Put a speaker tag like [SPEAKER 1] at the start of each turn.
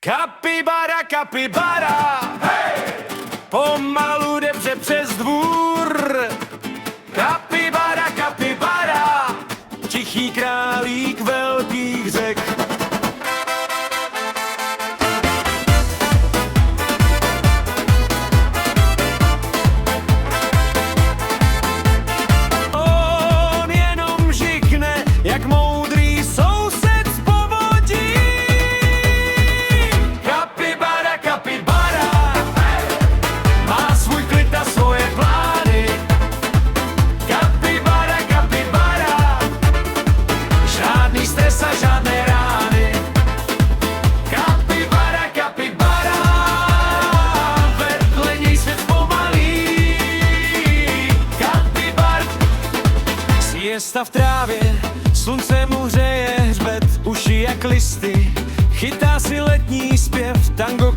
[SPEAKER 1] Kapibara, kapibara, hej! Pomalu jde přes dvůr. Kapibara, kapibara, tichý králík velkých řek. On jenom žikne, jak moudrý soused z povodí. Kapibara, kapibara, má svůj klid a svoje plány. Kapibara, kapibara, žádný stres a žádné rány. Kapibara, kapibara, vedle něj svět pomalý. Kapibar, siesta v trávě, slunce mu hřeje hřbet, uši jak listy, chytá si letní zpěv, tango